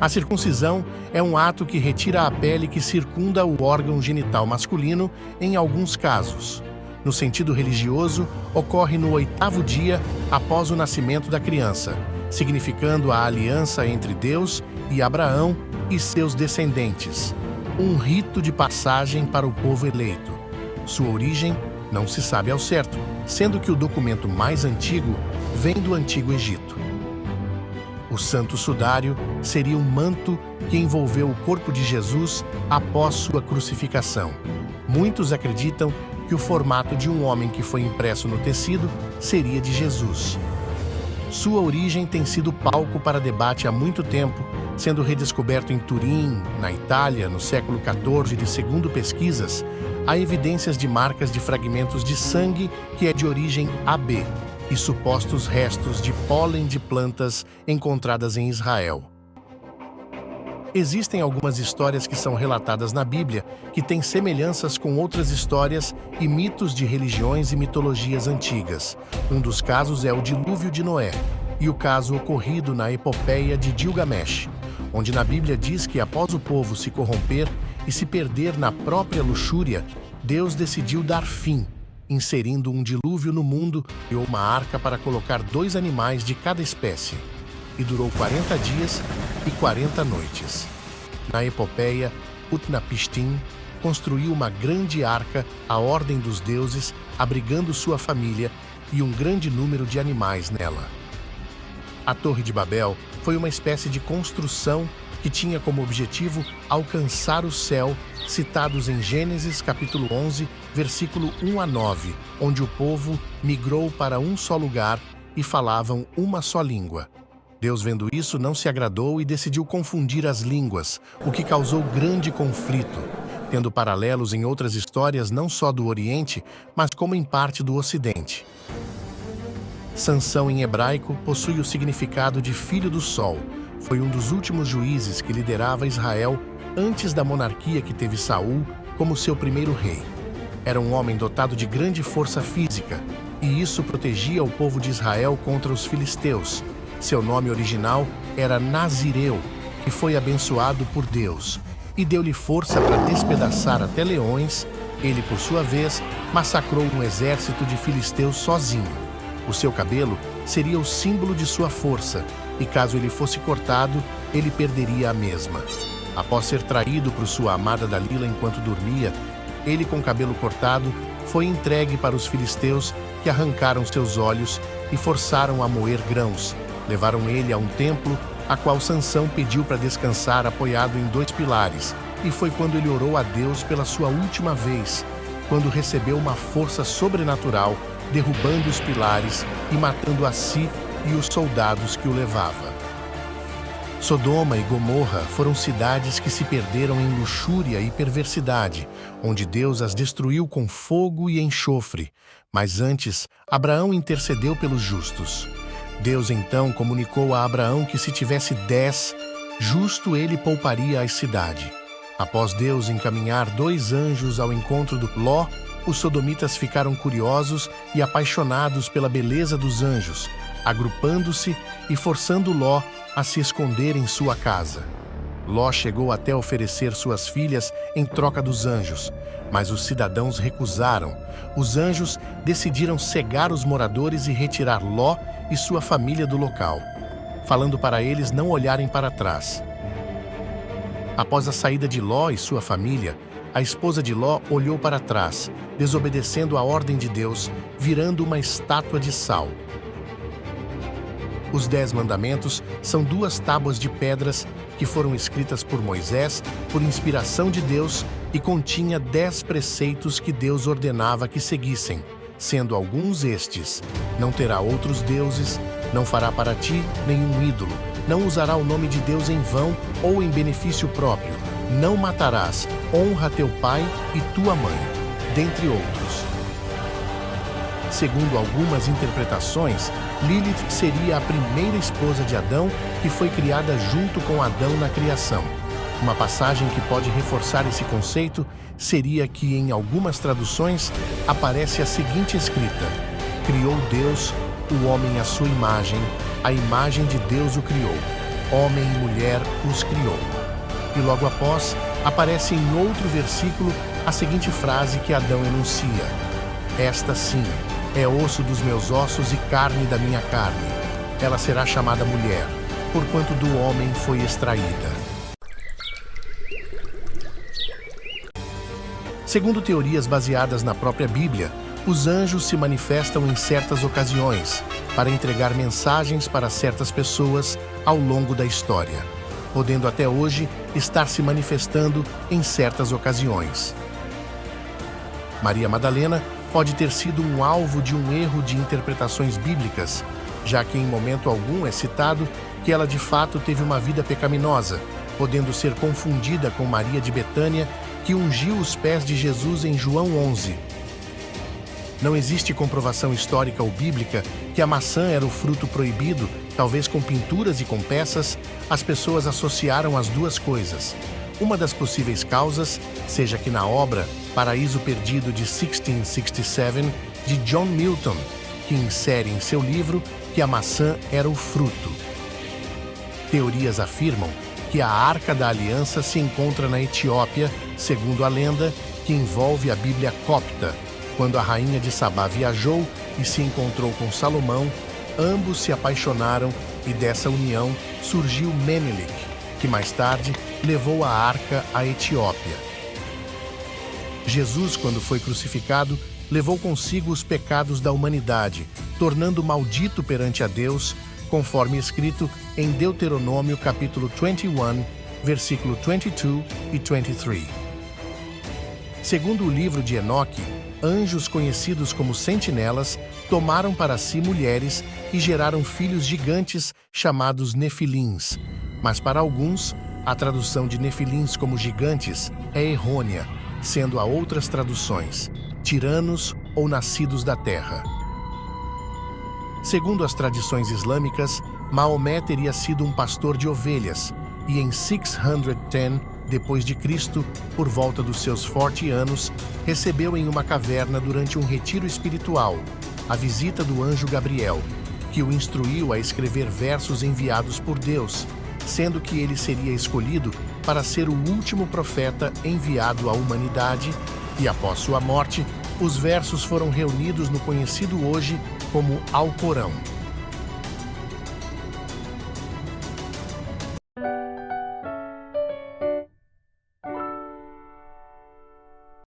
A circuncisão é um ato que retira a pele que circunda o órgão genital masculino em alguns casos. No sentido religioso, ocorre no 8º dia após o nascimento da criança, significando a aliança entre Deus e Abraão e seus descendentes, um rito de passagem para o povo eleito. Sua origem não se sabe ao certo, sendo que o documento mais antigo vem do Antigo Egito. O Santo Sudário seria um manto que envolveu o corpo de Jesus após sua crucificação. Muitos acreditam que o formato de um homem que foi impresso no tecido seria de Jesus. Sua origem tem sido palco para debate há muito tempo, sendo redescoberto em Turim, na Itália, no século XIV, de segundo pesquisas, há evidências de marcas de fragmentos de sangue que é de origem AB e supostos restos de pólen de plantas encontradas em Israel. Existem algumas histórias que são relatadas na Bíblia que têm semelhanças com outras histórias e mitos de religiões e mitologias antigas. Um dos casos é o dilúvio de Noé e o caso ocorrido na epopeia de Gilgamesh, onde na Bíblia diz que após o povo se corromper e se perder na própria luxúria, Deus decidiu dar fim, inserindo um dilúvio no mundo e uma arca para colocar 2 animais de cada espécie, e durou 40 dias e 40 noites. Na epopeia, Utnapishtim construiu uma grande arca à ordem dos deuses, abrigando sua família e um grande número de animais nela. A Torre de Babel foi uma espécie de construção que tinha como objetivo alcançar o céu, citados em Gênesis capítulo 11, versículo 1 a 9, onde o povo migrou para um só lugar e falavam uma só língua. Deus, vendo isso, não se agradou e decidiu confundir as línguas, o que causou grande conflito, tendo paralelos em outras histórias não só do Oriente, mas como em parte do Ocidente. Sansão, em hebraico, possui o significado de filho do sol. Foi um dos últimos juízes que liderava Israel antes da monarquia que teve Saul como seu primeiro rei. Era um homem dotado de grande força física, e isso protegia o povo de Israel contra os filisteus. Seu nome original era Nazireu, que foi abençoado por Deus, e deu-lhe força para despedaçar até leões. Ele, por sua vez, massacrou um exército de filisteus sozinho. O seu cabelo seria o símbolo de sua força, e caso ele fosse cortado, ele perderia a mesma. Após ser traído por sua amada Dalila enquanto dormia, ele, com o cabelo cortado, foi entregue para os filisteus, que arrancaram seus olhos e forçaram a moer grãos. Levaram ele a um templo, a qual Sansão pediu para descansar apoiado em 2 pilares, e foi quando ele orou a Deus pela sua última vez, quando recebeu uma força sobrenatural, derrubando os pilares e matando a si e os soldados que o levavam. Sodoma e Gomorra foram cidades que se perderam em luxúria e perversidade, onde Deus as destruiu com fogo e enxofre. Mas antes, Abraão intercedeu pelos justos. Deus então comunicou a Abraão que se tivesse 10, justo ele pouparia a cidade. Após Deus encaminhar 2 anjos ao encontro do Ló, os sodomitas ficaram curiosos e apaixonados pela beleza dos anjos, agrupando-se e forçando Ló a se esconder em sua casa. Ló chegou até oferecer suas filhas em troca dos anjos, mas os cidadãos recusaram. Os anjos decidiram cegar os moradores e retirar Ló e sua família do local, falando para eles não olharem para trás. Após a saída de Ló e sua família, a esposa de Ló olhou para trás, desobedecendo a ordem de Deus, virando uma estátua de sal. Os 10 mandamentos são 2 tábuas de pedras que foram escritas por Moisés por inspiração de Deus e continha 10 preceitos que Deus ordenava que seguissem, sendo alguns estes: não terá outros deuses, não fará para ti nenhum ídolo, não usará o nome de Deus em vão ou em benefício próprio, não matarás, honra teu pai e tua mãe, dentre outros. Segundo algumas interpretações, Lilith seria a primeira esposa de Adão que foi criada junto com Adão na criação. Uma passagem que pode reforçar esse conceito seria que, em algumas traduções, aparece a seguinte escrita: criou Deus o homem à sua imagem, a imagem de Deus o criou. homem e mulher os criou. E logo após, aparece em outro versículo a seguinte frase que Adão enuncia: esta sim é osso dos meus ossos e carne da minha carne. Ela será chamada mulher, porquanto do homem foi extraída. Segundo teorias baseadas na própria Bíblia, os anjos se manifestam em certas ocasiões para entregar mensagens para certas pessoas ao longo da história, podendo até hoje estar se manifestando em certas ocasiões. Maria Madalena pode ter sido um alvo de um erro de interpretações bíblicas, já que em momento algum é citado que ela de fato teve uma vida pecaminosa, podendo ser confundida com Maria de Betânia, que ungiu os pés de Jesus em João 11. Não existe comprovação histórica ou bíblica que a maçã era o fruto proibido, talvez com pinturas e com peças, as pessoas associaram as duas coisas. Uma das possíveis causas seja que na obra Paraíso Perdido de 1667, de John Milton, que insere em seu livro que a maçã era o fruto. Teorias afirmam que a Arca da Aliança se encontra na Etiópia, segundo a lenda, que envolve a Bíblia copta. Quando a rainha de Sabá viajou e se encontrou com Salomão, ambos se apaixonaram e dessa união surgiu Menelik, que mais tarde levou a arca à Etiópia. Jesus, quando foi crucificado, levou consigo os pecados da humanidade, tornando maldito perante a Deus, conforme escrito em Deuteronômio capítulo 21, versículo 22 e 23. Segundo o livro de Enoque, anjos conhecidos como sentinelas tomaram para si mulheres e geraram filhos gigantes chamados nefilins. Mas para alguns, a tradução de nefilins como gigantes é errônea, sendo há outras traduções, tiranos ou nascidos da terra. Segundo as tradições islâmicas, Maomé teria sido um pastor de ovelhas e em 610 depois de Cristo, por volta dos seus 40 anos, recebeu em uma caverna durante um retiro espiritual a visita do anjo Gabriel, que o instruiu a escrever versos enviados por Deus, sendo que ele seria escolhido para ser o último profeta enviado à humanidade, e após sua morte, os versos foram reunidos no conhecido hoje como Alcorão.